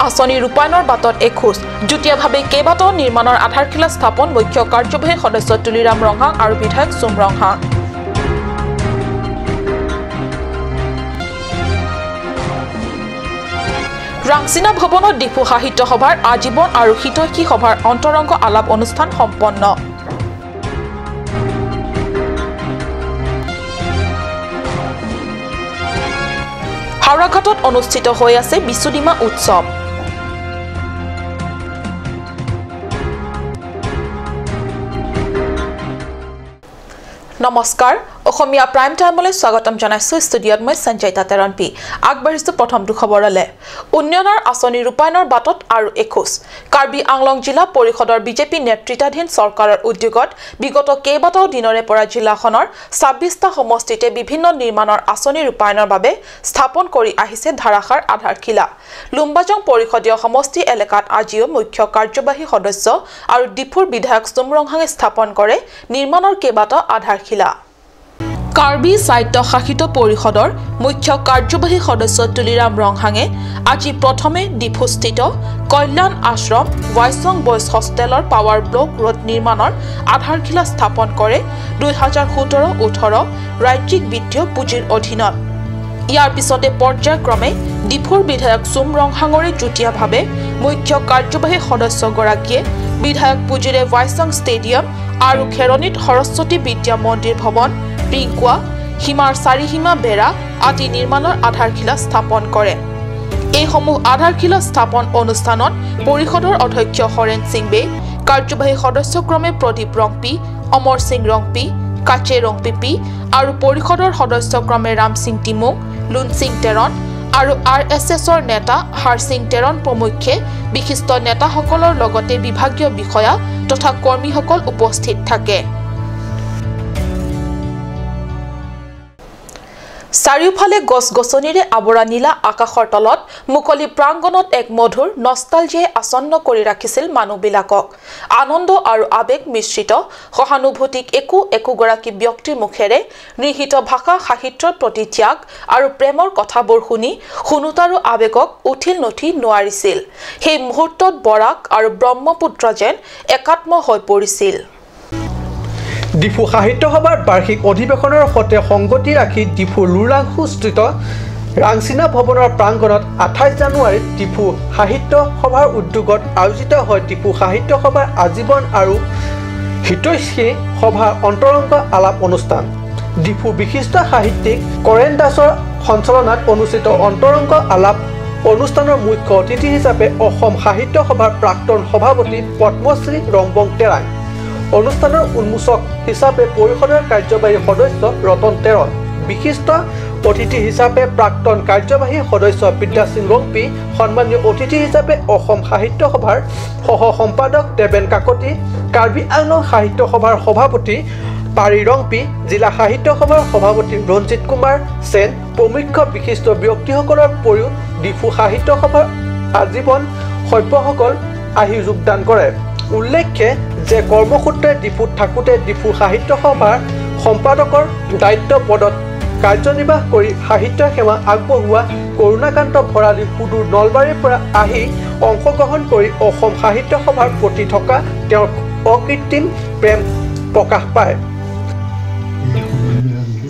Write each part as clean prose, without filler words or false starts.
আঁচনি ৰূপায়ণৰ বাটত এখোজ যুটীয়াভাৱে কেইবাটাও নিৰ্মাণৰ আধাৰশিলা স্থাপন মুখ্য কাৰ্যবাহী সদস্য তুলিৰাম ৰংহাং আৰু বিধায়ক চুম ৰংহাং। ৰাংচিনা ভৱনত ডিফু সাহিত্য সভাৰ আজীৱন আৰু হিতৈষী সভাৰ অন্তৰংগ আলাপ অনুষ্ঠান সম্পন্ন। হাওৰাঘাটত অনুষ্ঠিত হৈ আছে বিচুদিমা উৎসৱ। নমস্কাৰ, অসমীয়া প্ৰাইম টাইমলৈ স্বাগতম জনাইছো। ষ্টুডিঅ'ত মই সঞ্জয়িতা তেৰণপি। আগবাঢ়িছো প্ৰথমটো খবৰলৈ। উন্নয়নৰ আঁচনি ৰূপায়ণৰ বাটত আৰু এখোজ। কাৰ্বি আংলং জিলা পৰিষদৰ বিজেপি নেতৃত্বাধীন চৰকাৰৰ উদ্যোগত বিগত কেইবাটাও দিনৰে পৰা জিলাখনৰ ২৬টা সমষ্টিতে বিভিন্ন নিৰ্মাণৰ আঁচনি ৰূপায়ণৰ বাবে স্থাপন কৰি আহিছে ধাৰাসাৰ আধাৰশিলা। লুম্বাজং পৰিষদীয় সমষ্টি এলেকাত আজিও মুখ্য কাৰ্যবাহী সদস্য আৰু ডিফুৰ বিধায়ক চুম ৰংহাঙে স্থাপন কৰে নিৰ্মাণৰ কেইবাটাও আধাৰশিলা। কাৰ্বি স্বায়ত্তশাসিত পৰিষদৰ মুখ্য কাৰ্যবাহী সদস্য তুলিৰাম ৰংহাঙে আজি প্ৰথমে ডিফুস্থিত কল্যাণ আশ্ৰম ৱাইচং বয়জ হোষ্টেলৰ পাৱাৰ ব্লক ৰোড নিৰ্মাণৰ আধাৰশিলা স্থাপন কৰে ২০১৭-১৮ ৰাজ্যিক বিত্তীয় পুঁজিৰ অধীনত। ইয়াৰ পিছতে পৰ্যায়ক্ৰমে ডিফুৰ বিধায়ক চুম ৰংহাঙৰে যুটীয়াভাৱে মুখ্য কাৰ্যবাহী সদস্যগৰাকীয়ে বিধায়ক পুঁজিৰে ৱাইচং ষ্টেডিয়াম আৰু খেৰণিত সৰস্বতী বিদ্যা মন্দিৰ ভৱন, পিংকুৱা, সীমাৰ চাৰিসীমা বেৰা আদি নিৰ্মাণৰ আধাৰশিলা স্থাপন কৰে। এইসমূহ আধাৰশিলা স্থাপন অনুষ্ঠানত পৰিষদৰ অধ্যক্ষ হৰেণ সিং বে, কাৰ্যবাহী সদস্যক্ৰমে প্ৰদীপ ৰংপি, অমৰ সিং ৰংপি, কাচে ৰংপিপি আৰু পৰিষদৰ সদস্যক্ৰমে ৰাম সিং টিমুং, লুন সিং তেৰণ আৰু RSSৰ নেতা হাৰ সিং তেৰণ প্ৰমুখ্যে বিশিষ্ট নেতাসকলৰ লগতে বিভাগীয় বিষয়া তথা কৰ্মীসকল উপস্থিত থাকে। চাৰিওফালে গছ-গছনিৰে আৱৰা নীলা আকাশৰ তলত মুকলি প্ৰাংগণত এক মধুৰ নষ্টালজিয়াই আচন্ন কৰি ৰাখিছিল মানুহবিলাকক। আনন্দ আৰু আৱেগ মিশ্ৰিত সহানুভূতিক একোগৰাকী ব্যক্তিৰ মুখেৰে নিহিত ভাষা সাহিত্যৰ প্ৰতি ত্যাগ আৰু প্ৰেমৰ কথাবোৰ শুনি শুনোতাৰো আৱেগক উঠিল নুঠি নোৱাৰিছিল। সেই মুহূৰ্তত বৰাক আৰু ব্ৰহ্মপুত্ৰ যেন একাত্ম হৈ পৰিছিল। ডিফু সাহিত্য সভাৰ বাৰ্ষিক অধিৱেশনৰ সৈতে সংগতি ৰাখি ডিফু লুৰাংস্থিত ৰাংচিনা ভৱনৰ প্ৰাংগণত ২৮ জানুৱাৰীত ডিফু সাহিত্য সভাৰ উদ্যোগত আয়োজিত হয় ডিফু সাহিত্য সভাৰ আজীৱন আৰু হিতৈষী সভাৰ অন্তৰংগ আলাপ অনুষ্ঠান। ডিফু বিশিষ্ট সাহিত্যিক কৰেণ দাসৰ সঞ্চালনাত অনুষ্ঠিত অন্তৰংগ আলাপ অনুষ্ঠানৰ মুখ্য অতিথি হিচাপে অসম সাহিত্য সভাৰ প্ৰাক্তন সভাপতি পদ্মশ্ৰী ৰংবং তেৰাং, অনুষ্ঠানৰ উন্মোচক হিচাপে পৰিষদৰ কাৰ্যবাহী সদস্য ৰতন তেৰণ, বিশিষ্ট অতিথি হিচাপে প্ৰাক্তন কাৰ্যবাহী সদস্য বিদ্যা সিং ৰংপি, সন্মানীয় অতিথি হিচাপে অসম সাহিত্য সভাৰ সহ সম্পাদক দেৱেন কাকতি, কাৰ্বি আংলং সাহিত্য সভাৰ সভাপতি পাৰি ৰংপি, জিলা সাহিত্য সভাৰ সভাপতি ৰঞ্জিত কুমাৰ সেন প্ৰমুখ বিশিষ্ট ব্যক্তিসকলৰ উপৰিও ডিফু সাহিত্য সভাৰ আজীৱন সভ্যসকল আহি যোগদান কৰে। উল্লেখ্য যে কৰ্মসূত্ৰে ডিফুত থাকোঁতে ডিফু সাহিত্য সভাৰ সম্পাদকৰ দায়িত্ব পদত কাৰ্যনিৰ্বাহ কৰি সাহিত্য সেৱা আগবঢ়োৱা কৰুণাকান্ত ভৰালী সুদূৰ নলবাৰীৰ পৰা আহি অংশগ্ৰহণ কৰি অসম সাহিত্য সভাৰ প্ৰতি থকা তেওঁৰ অকৃত্ৰিম প্ৰেম প্ৰকাশ পায়।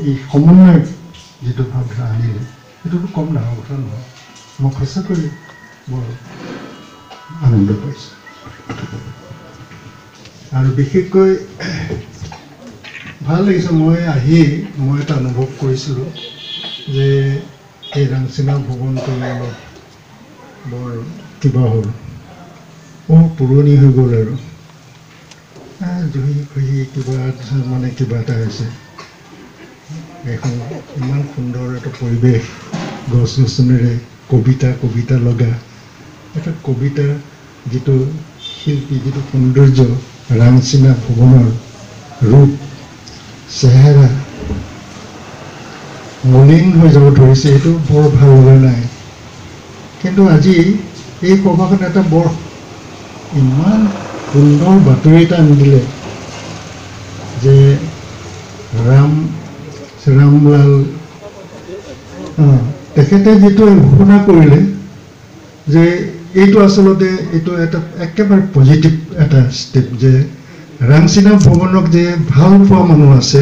এই সমন্বয় যিটো ভাৱনা আনিলে সেইটোতো কম ডাঙৰ কথা নহয়। মই সঁচাকৈ বৰ আনন্দ পাইছোঁ আৰু বিশেষকৈ ভাল লাগিছে। মই এটা অনুভৱ কৰিছিলোঁ যে এই ৰাংচিনা ভৱনটো অলপ বৰ কিবা হ'ল, পুৰণি হৈ গ'ল আৰু জুই খহি কিবা এটা হৈছে। এখন ইমান সুন্দৰ এটা পৰিৱেশ, গছ গছনিৰে কবিতা লগা এটা কবিতা, যিটো শিল্পী, যিটো সৌন্দৰ্য ৰাংচিনা ভৱনৰ ৰূপ চেহেৰা মলিন হৈ যাব ধৰিছে, সেইটো বৰ ভাল লগা নাই। কিন্তু আজি এই সভাখন এটা বৰ ইমান সুন্দৰ বাতৰি এটা আনি দিলে যে ৰামলাল তেখেতে যিটো ঘোষণা কৰিলে যে এইটো আচলতে এইটো এটা একেবাৰে পজিটিভ এটা ষ্টেপ যে ৰাংচিনা ভৱনক যে ভাল পোৱা মানুহ আছে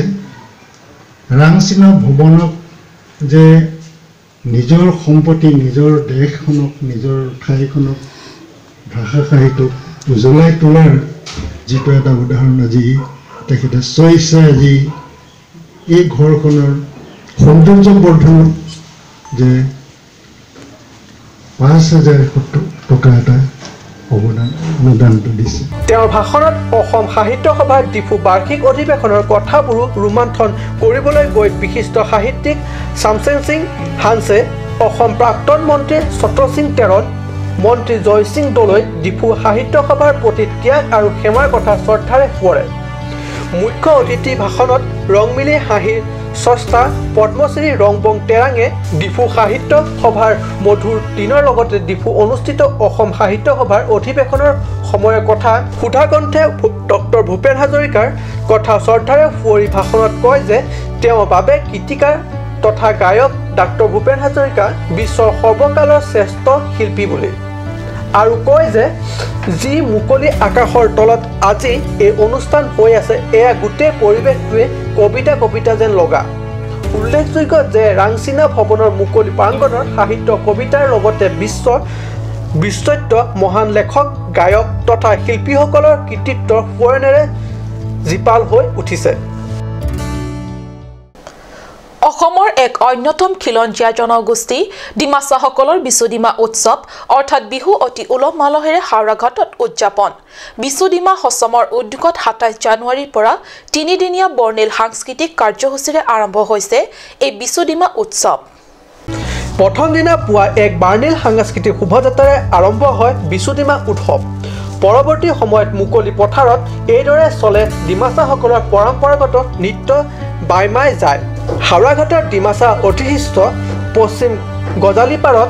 ৰাংচিনা ভৱনক যে নিজৰ সম্পত্তি নিজৰ দেশখনক নিজৰ ঠাইখনক ভাষা সাহিত্যক উজ্বলাই তোলাৰ যিটো এটা উদাহৰণ আজি তেখেতে স্বইচ্ছা আজি এই ঘৰখনৰ সৌন্দৰ্য বৰ্ধন যে ৫,০০০ টকা এটা অনুদানটো দিছে তেওঁৰ ভাষণত অসম সাহিত্য সভাৰ ডিফু বাৰ্ষিক অধিৱেশনৰ কথাবোৰো ৰোমান্থন কৰিবলৈ গৈ বিশিষ্ট সাহিত্যিক শামছেন সিং হানছে অসম প্ৰাক্তন মন্ত্ৰী ছত্ৰ সিং তেৰণ মন্ত্ৰী জয় সিং দলৈ ডিফু সাহিত্য সভাৰ প্ৰতি ত্যাগ আৰু সেৱাৰ কথা শ্ৰদ্ধাৰে সোঁৱৰে মুখ্য অতিথি ভাষণত ৰংমিলি হাঁহিৰ স্ৰষ্টা পদ্মশ্ৰী ৰংবং তেৰাঙে ডিফু সাহিত্য সভাৰ মধুৰ দিনৰ লগতে ডিফু অনুষ্ঠিত অসম সাহিত্য সভাৰ অধিৱেশনৰ সময়ৰ কথা সুধা কণ্ঠে ডক্টৰ ভূপেন হাজৰিকাৰ কথা শ্ৰদ্ধাৰে সোঁৱৰি ভাষণত কয় যে তেওঁৰ বাবে গীতিকাৰ তথা গায়ক ডক্টৰ ভূপেন হাজৰিকা বিশ্বৰ সৰ্বকালৰ শ্ৰেষ্ঠ শিল্পী বুলি আৰু কয় যে যি মুকলি আকাশৰ তলত আজি এই অনুষ্ঠান হৈ আছে এয়া গোটেই পৰিৱেশটোৱে কবিতা যেন লগা উল্লেখযোগ্য যে ৰাংচিনা ভৱনৰ মুকলি প্ৰাংগণৰ সাহিত্য কবিতাৰ লগতে বিশ্বত্ব মহান লেখক গায়ক তথা শিল্পীসকলৰ কৃতিত্বৰ সোঁৱৰণেৰে জীপাল হৈ উঠিছে অসমৰ এক অন্যতম খিলঞ্জীয়া জনগোষ্ঠী ডিমাছাসকলৰ বিশুডিমা উৎসৱ অৰ্থাৎ বিহু অতি উলহ মালহেৰে হাওৰাঘাটত উদযাপন বিশুডিমা হচমৰ উদ্যোগত ২৭ জানুৱাৰীৰ পৰা ৩-দিনীয়া বৰ্ণিল সাংস্কৃতিক কাৰ্যসূচীৰে আৰম্ভ হৈছে এই বিশুডিমা উৎসৱ প্ৰথম দিনা পুৱা এক বাৰ্ণিল সাংস্কৃতিক শোভাযাত্ৰাৰে আৰম্ভ হয় বিশুডিমা উৎসৱ পৰৱৰ্তী সময়ত মুকলি পথাৰত এইদৰে চলে ডিমাছাসকলৰ পৰম্পৰাগত নৃত্য বাইমাই যায় হাওৰাঘাটৰ ডিমাছা অধিষ্ঠ পশ্চিম গজালিপাৰত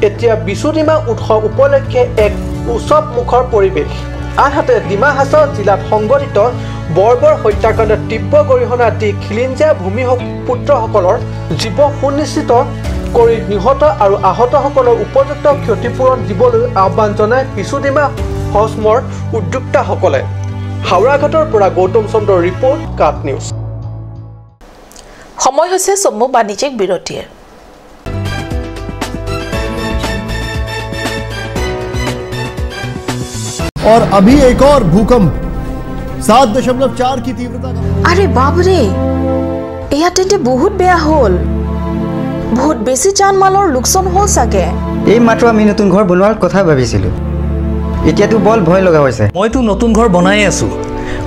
এতিয়া বিশুডিমা উৎসৱ উপলক্ষে এক উৎসৱ মুখৰ পৰিৱেশ আনহাতে ডিমা হাছাও জিলাত সংঘটিত বৰ্বৰ হত্যাকাণ্ডত তীব্ৰ গৰিহণা দি খিলঞ্জীয়া ভূমিপুত্ৰসকলৰ জীৱ সুনিশ্চিত কৰি নিহত আৰু আহতসকলৰ উপযুক্ত ক্ষতিপূৰণ দিবলৈ আহ্বান জনায় বিশুডিমা হচমৰ উদ্যোক্তাসকলে হাওৰাঘাটৰ পৰা গৌতম চন্দ্ৰৰ ৰিপৰ্ট কাট নিউজ সময় হৈছে চমু বাণিজ্যিক বিৰতিৰ और अभी एक और भूकंप 7.4 की तीव्रता का अरे बाप रे एया तेंते बहुत बेया होल बहुत बेसी जान माলৰ লোকসান হল সাগে এই মাত্ৰ আমি নতুন ঘৰ বনোৱাৰ কথা ভাবিছিলো এতিয়াতো বল ভয় লগা হৈছে মইতো নতুন ঘৰ বনাই আছো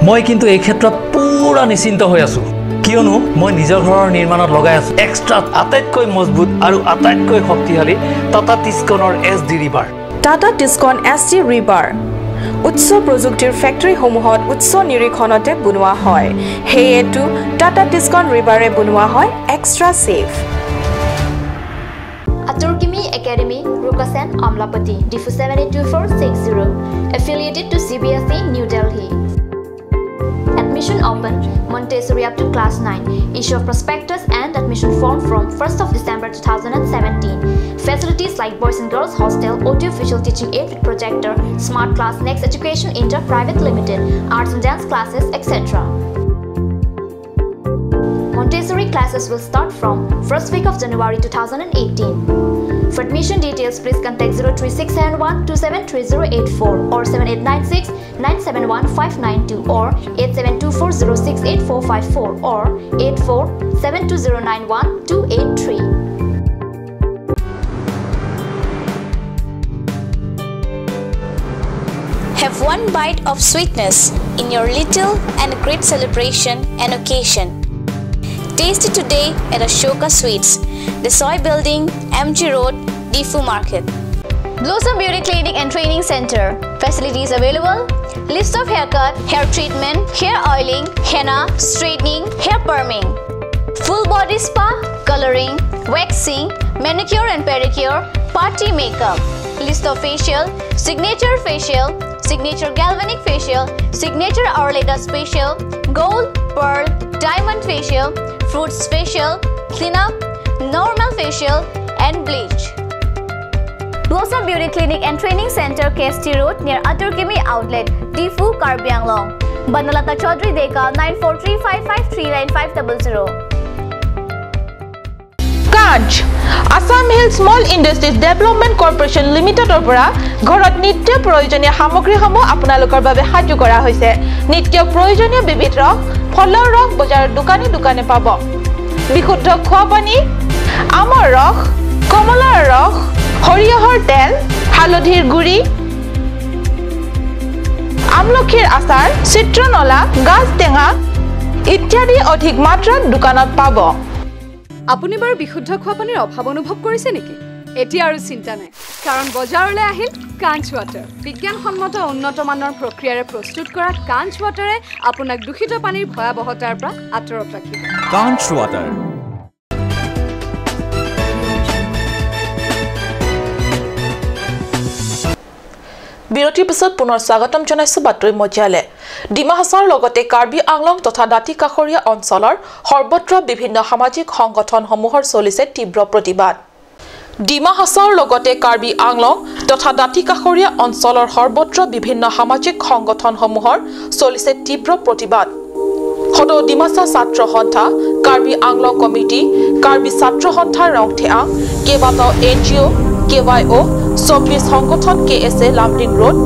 মই কিন্তু এই ক্ষেত্ৰত পুৰা নিশ্চিন্ত হৈ আছো কিয়নো মই নিজৰ ঘৰৰ নিৰ্মাণত লগাই আছো এক্সট্ৰা আটাইতকৈ মজবুত আৰু আটাইতকৈ শক্তিশালী টাটা টিস্কনৰ SD ৰিবাৰ টাটা টিস্কন SD ৰিবাৰ উচ্চ প্ৰযুক্তিৰ ফেক্টৰীসমূহত উচ্চ নিৰীক্ষণতে বনোৱা হয় হেয়েটো টাটা টিস্কন ৰিবাৰে বনোৱা হয় extra safe Aturkimi Academy, Rukasen, Amlapati, Difu 782460, affiliated to CBSE, New Delhi. Admission open, Montessori up to class 9. Issue of prospectus and admission form from 1st of December 2017. Facilities like boys and girls hostel, audio visual teaching aid with projector, smart class, next education inter private limited, arts and dance classes, etc. Montessori classes will start from first week of January 2018. For admission details, please contact 03671273084 or 7896971592 or 8724068454 or 8472091283. Have one bite of sweetness in your little and great celebration and occasion. Taste it today at Ashoka Sweets, the Soy Building, MG Road, Difu Market. Blossom Beauty Clinic and Training Center. Facilities available: lift of haircut, hair treatment, hair oiling, henna, straightening, hair perming, full body spa, coloring, waxing, manicure and pedicure, party makeup, list of facial, signature galvanic facial, signature Auraleda facial, gold, pearl, diamond facial, fruits facial, cleanup, normal facial and bleach. Blossom Beauty Clinic and Training Center, KST Road near Aturkimi Outlet, Difu, Karbi Anglong. Banalata Chaudhary Deka 9435539500. Kanch Assamese Small Industries Development Corporation Limited opera ঘৰত নিত্য প্ৰয়োজনীয় সামগ্ৰীসমূহ আপোনালোকৰ বাবে সাজু কৰা হৈছে নিত্য প্ৰয়োজনীয় বিবিধ ৰস ফলৰ ৰস বজাৰৰ দোকানে পাব বিশুদ্ধ খোৱা পানী আমৰ ৰস কমলাৰ ৰস সৰিয়হৰ তেল হালধিৰ গুড়ি আমলখিৰ আচাৰ চিত্ৰনলা গাজ টেঙা ইত্যাদি অধিক মাত্ৰাত দোকানত পাব আপুনি বাৰু বিশুদ্ধ খোৱা পানীৰ অভাৱ অনুভৱ কৰিছে নেকি এতিয়া আৰু চিন্তা নাই কাৰণ বজাৰলৈ আহিল কাঞ্চ ৱাটাৰ বিজ্ঞানসন্মত উন্নত মানৰ প্ৰক্ৰিয়াৰে প্ৰস্তুত কৰা কাঞ্চ ৱাটাৰে আপোনাক দূষিত পানীৰ ভয়াবহতাৰ পৰা আঁতৰত ৰাখিব কাঞ্চ ৱাটাৰ বিৰতিৰ পিছত পুনৰ স্বাগতম জনাইছো বাতৰি মজিয়ালে ডিমা হাছাৰ লগতে কাৰ্বি আংলং তথা দাঁতি কাষৰীয়া অঞ্চলৰ সৰ্বত্ৰ বিভিন্ন সামাজিক সংগঠনসমূহৰ চলিছে তীব্ৰ প্ৰতিবাদ ডিমা হাছাৰ লগতে কাৰ্বি আংলং তথা দাঁতি কাষৰীয়া অঞ্চলৰ সৰ্বত্ৰ বিভিন্ন সামাজিক সংগঠনসমূহৰ চলিছে তীব্ৰ প্ৰতিবাদ সদৌ ডিমাছা ছাত্ৰ সন্থা কাৰ্বি আংলং কমিটি কাৰ্বি ছাত্ৰ সন্থাৰ ৰংথেআং কেইবাটাও NGO KYO 24 সংগঠন KSA Lumding road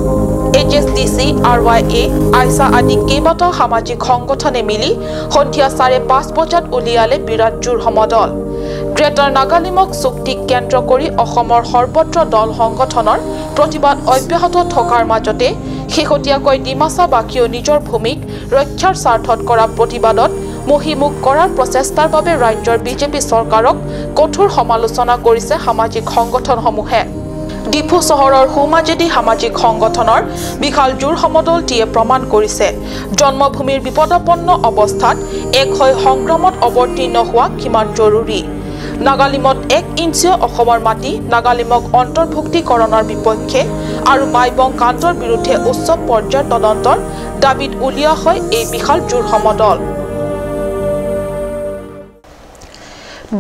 HSDC RYA আইসা আদি কেইবাটাও সামাজিক সংগঠনে মিলি সন্ধিয়া 5:30 বজাত উলিয়ালে বিৰাট জোৰ সমদল গ্ৰেটাৰ নাগালিমক চুক্তিক কেন্দ্ৰ কৰি অসমৰ সৰ্বত্ৰ দল সংগঠনৰ প্ৰতিবাদ অব্যাহত থকাৰ মাজতে শেহতীয়াকৈ ডিমাছাবাসীয়ে নিজৰ ভূমিক ৰক্ষাৰ স্বাৰ্থত কৰা প্ৰতিবাদত মহিমুখ কৰাৰ প্ৰচেষ্টাৰ বাবে ৰাজ্যৰ বিজেপি চৰকাৰক কঠোৰ সমালোচনা কৰিছে সামাজিক সংগঠনসমূহে ডিফু চহৰৰ হুমাজেদি সামাজিক সংগঠনৰ বিশাল জোৰ সমদলটিয়ে প্ৰমাণ কৰিছে জন্মভূমিৰ বিপদাপন্ন অৱস্থাত এক হৈ সংগ্ৰামত অৱতীৰ্ণ হোৱা কিমান জৰুৰী নাগালিমত 1 ইঞ্চিও অসমৰ মাটি নাগালিমক অন্তৰ্ভুক্তিকৰণৰ বিপক্ষে আৰু মাইবং কাণ্ডৰ বিৰুদ্ধে উচ্চ পৰ্যায়ৰ তদন্তৰ দাবীত উলিওৱা হয় এই বিশাল জোৰ সমদল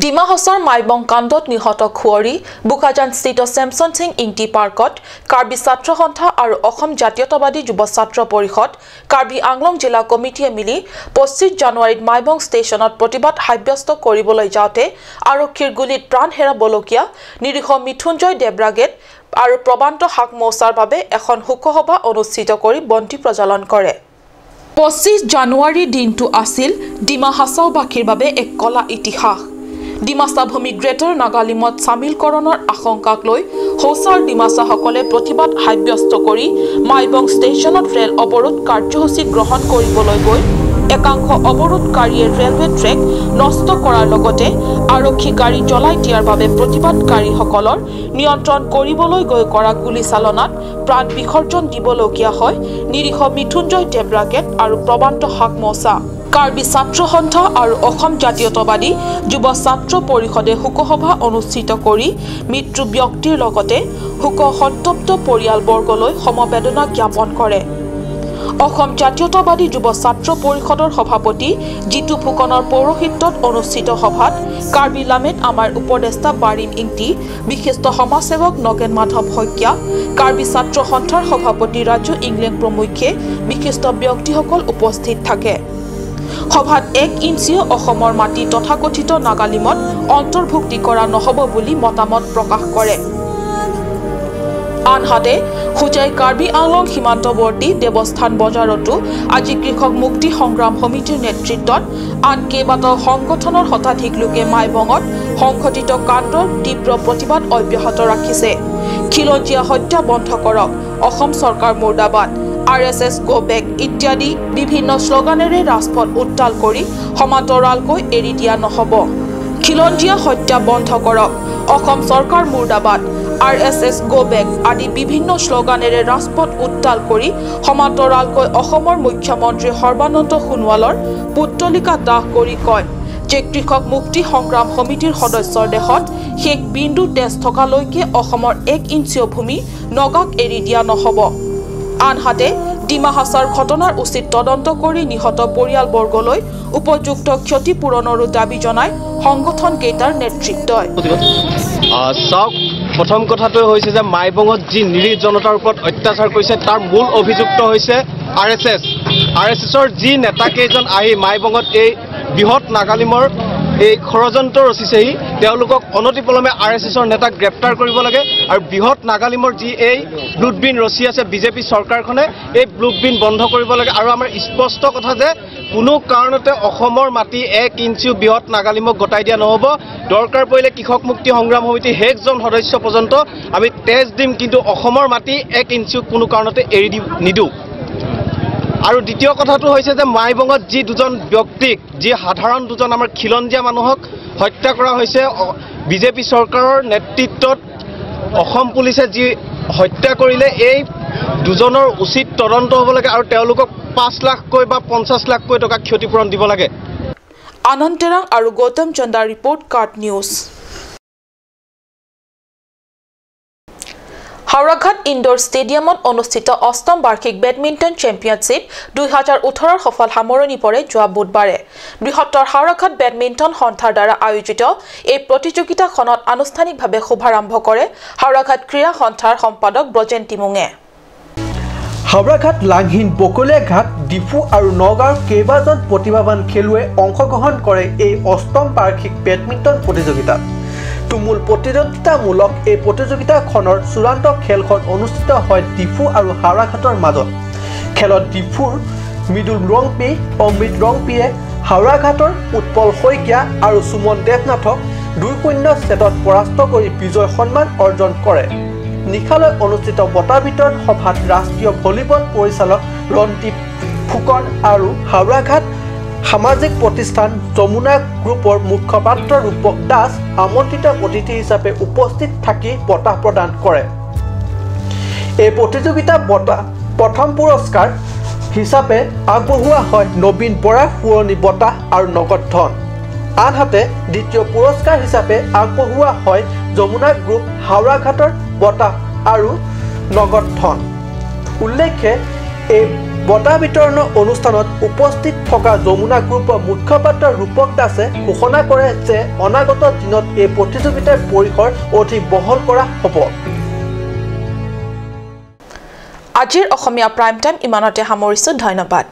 ডিমা হাছাৰ মাইবং কাণ্ডত নিহত খুৱৰী বুকাজানস্থিত চেমছন সিং ইংটি পাৰ্কত কাৰ্বি ছাত্ৰ সন্থা আৰু অসম জাতীয়তাবাদী যুৱ ছাত্ৰ পৰিষদ কাৰ্বি আংলং জিলা কমিটিয়ে মিলি 25 জানুৱাৰীত মাইবং ষ্টেচনত প্ৰতিবাদ সাব্যস্ত কৰিবলৈ যাওঁতে আৰক্ষীৰ গুলীত প্ৰাণ হেৰাবলগীয়া নিৰীহ মিথুঞ্জয় দেৱৰাগেট আৰু প্ৰবান্ত হাক মৌচাৰ বাবে এখন শোকসভা অনুষ্ঠিত কৰি বন্তি প্ৰজ্বলন কৰে 25 জানুৱাৰী দিনটো আছিল ডিমা হাছাওবাসীৰ বাবে এক কলা ইতিহাস ডিমাছা ভূমি গ্ৰেটাৰ নাগালিমত সামিলকৰণৰ আশংকাক লৈ হৌচাৰ ডিমাছাসকলে প্ৰতিবাদ সাব্যস্ত কৰি মাইবং ষ্টেচনত ৰেল অৱৰোধ কাৰ্যসূচী গ্ৰহণ কৰিবলৈ গৈ একাংশ অৱৰোধকাৰীয়ে ৰেলৱে ট্ৰেক নষ্ট কৰাৰ লগতে আৰক্ষী গাড়ী জ্বলাই দিয়াৰ বাবে প্ৰতিবাদকাৰীসকলৰ নিয়ন্ত্ৰণ কৰিবলৈ গৈ কৰা গুলীচালনাত প্ৰাণ বিসৰ্জন দিবলগীয়া হয় নিৰীহ মিথুঞ্জয় দেৱৰাগেট আৰু প্ৰবান্ত হাক মৌচা কাৰ্বি ছাত্ৰ সন্থা আৰু অসম জাতীয়তাবাদী যুৱ ছাত্ৰ পৰিষদে শোকসভা অনুষ্ঠিত কৰি মৃত্যু ব্যক্তিৰ লগতে শোক সন্তপ্ত পৰিয়ালবৰ্গলৈ সমবেদনা জ্ঞাপন কৰে অসম জাতীয়তাবাদী যুৱ ছাত্ৰ পৰিষদৰ সভাপতি জিতু ফুকনৰ পৌৰোহিত্যত অনুষ্ঠিত সভাত কাৰ্বি লামেট আমাৰ উপদেষ্টা বাৰিম ইংটি বিশিষ্ট সমাজসেৱক নগেন মাধৱ শইকীয়া কাৰ্বি ছাত্ৰ সন্থাৰ সভাপতি ৰাজু ইংলেং প্ৰমুখ্যে বিশিষ্ট ব্যক্তিসকল উপস্থিত থাকে সভাত 1 ইঞ্চিও অসমৰ মাটি তথাকথিত নাগালিমত অন্তৰ্ভুক্তি কৰা নহব বুলি মতামত প্ৰকাশ কৰে আনহাতে হুজাই কাৰ্বি আংলং সীমান্তৱৰ্তী দেৱস্থান বজাৰতো আজি কৃষক মুক্তি সংগ্ৰাম সমিতিৰ নেতৃত্বত আন কেইবাটাও সংগঠনৰ শতাধিক লোকে মাইবঙত সংঘটিত কাণ্ডৰ তীব্ৰ প্ৰতিবাদ অব্যাহত ৰাখিছে খিলঞ্জীয়া হত্যা বন্ধ কৰক অসম চৰকাৰ মুৰ্দাবাদ RSS go back ইত্যাদি বিভিন্ন স্লোগানেৰে ৰাজপথ উত্তাল কৰি সমান্তৰালকৈ এৰি দিয়া নহব খিলঞ্জীয়া হত্যা বন্ধ কৰক অসম চৰকাৰ মুৰ্দাবাদ RSS go back আদি বিভিন্ন স্লোগানেৰে ৰাজপথ উত্তাল কৰি সমান্তৰালকৈ অসমৰ মুখ্যমন্ত্ৰী সৰ্বানন্দ সোণোৱালৰ পুত্তলিকা দাহ কৰি কয় যে কৃষক মুক্তি সংগ্ৰাম সমিতিৰ সদস্যৰ দেশত শেষ বিন্দু তেজ থকালৈকে অসমৰ 1 ইঞ্চিও ভূমি নগাক এৰি দিয়া নহব আনহাতে ডিমা হাছাৰ ঘটনাৰ উচিত তদন্ত কৰি নিহত পৰিয়ালবৰ্গলৈ উপযুক্ত ক্ষতিপূৰণৰ দাবী জনাই সংগঠন কেইটাৰ নেতৃত্বই প্ৰথম কথাটো হৈছে যে মাইবঙত যি নিৰীহ জনতাৰ ওপৰত অত্যাচাৰ কৰিছে তাৰ মূল অভিযুক্ত হৈছে আৰএছএছৰ যি নেতা কেইজন আহি মাইবঙত এই বৃহৎ নাগালিমৰ এই ষড়যন্ত্ৰ ৰচিছেহি তেওঁলোকক অনতিপলমে আৰএছএছৰ নেতাক গ্ৰেপ্তাৰ কৰিব লাগে আৰু বৃহৎ নাগালিমৰ যি এই ব্লুডবিন ৰচি আছে বিজেপি চৰকাৰখনে এই ব্লুডবিন বন্ধ কৰিব লাগে আৰু আমাৰ স্পষ্ট কথা যে কোনো কাৰণতে অসমৰ মাটি 1 ইঞ্চিও বৃহৎ নাগালিমক গতাই দিয়া নহ'ব দৰকাৰ পৰিলে কৃষক মুক্তি সংগ্ৰাম সমিতি হেকজন সদস্য পৰ্যন্ত আমি তেজ দিম কিন্তু অসমৰ মাটি 1 ইঞ্চিও কোনো কাৰণতে এৰি নিদু আৰু দ্বিতীয় কথাটো হৈছে যে মাইবঙত যি দুজন ব্যক্তিক যি সাধাৰণ দুজন আমাৰ খিলঞ্জীয়া মানুহক হত্যা কৰা হৈছে বিজেপি চৰকাৰৰ নেতৃত্বত অসম পুলিচে যি হত্যা কৰিলে এই দুজনৰ উচিত তদন্ত হ'ব লাগে আৰু তেওঁলোকক 5 লাখকৈ বা 50 লাখকৈ টকা ক্ষতিপূৰণ দিব লাগে আনন্দ তেৰাং আৰু গৌতম চন্দাৰ ৰিপৰ্ট কাৰ্ড নিউজ হাওড়াঘাট ইনডোৰ ষ্টেডিয়ামত অনুষ্ঠিত অষ্টম বাৰ্ষিক বেডমিণ্টন চেম্পিয়নশ্বিপ 2018 সফল সামৰণি পৰে যোৱা বুধবাৰে বৃহত্তৰ হাওড়াঘাট বেডমিণ্টন সন্থাৰ দ্বাৰা আয়োজিত এই প্ৰতিযোগিতাখনত আনুষ্ঠানিকভাৱে শুভাৰম্ভ কৰে হাওড়াঘাট ক্ৰীড়া সন্থাৰ সম্পাদক ব্ৰজেন্তি মুঙে হাওড়াঘাট লাংহীন বকলীয়া ঘাট ডিফু আৰু নগাঁৱৰ কেইবাজন প্ৰতিভাৱান খেলুৱৈ অংশগ্ৰহণ কৰে এই অষ্টম বাৰ্ষিক বেডমিণ্টন প্ৰতিযোগিতাত তুমুল প্ৰতিযোগিতামূলক এই প্ৰতিযোগিতাখনৰ চূড়ান্ত খেলখন অনুষ্ঠিত হয় ডিফু আৰু হাওড়াঘাটৰ মাজত খেলত ডিফুৰ মৃদুল ৰংপি অমৃত ৰংপিয়ে হাওড়াঘাটৰ উৎপল শইকীয়া আৰু সুমন দেৱনাথক 2-0 ছেটত পৰাস্ত কৰি বিজয় সন্মান অৰ্জন কৰে নিশালৈ অনুষ্ঠিত বঁটা বিতৰণ সভাত ৰাষ্ট্ৰীয় ভলীবল পৰিচালক ৰণদীপ ফুকন আৰু হাওড়াঘাট সামাজিক প্ৰতিষ্ঠান যমুনা গ্ৰুপৰ মুখ্যপাত্ৰ ৰূপক দাস আমন্ত্ৰিত অতিথি হিচাপে উপস্থিত থাকি বঁটা প্ৰদান কৰে এই প্ৰতিযোগিতা বঁটা প্ৰথম পুৰস্কাৰ হিচাপে আগবঢ়োৱা হয় নবীন বৰা পুৰণি বঁটা আৰু নগদ ধন আনহাতে দ্বিতীয় পুৰস্কাৰ হিচাপে আগবঢ়োৱা হয় যমুনা গ্ৰুপ হাওড়াঘাটৰ বঁটা আৰু নগদ ধন উল্লেখ্য এই বঁটা বিতৰণৰ অনুষ্ঠানত উপস্থিত থকা যমুনা গ্ৰুপৰ মুখ্যপাত্ৰ ৰূপক দাসে ঘোষণা কৰে যে অনাগত দিনত এই প্ৰতিযোগিতাৰ পৰিসৰ অধিক বহল কৰা হ'ব আজিৰ অসমীয়া প্ৰাইম টাইম ইমানতে সামৰিছো ধন্যবাদ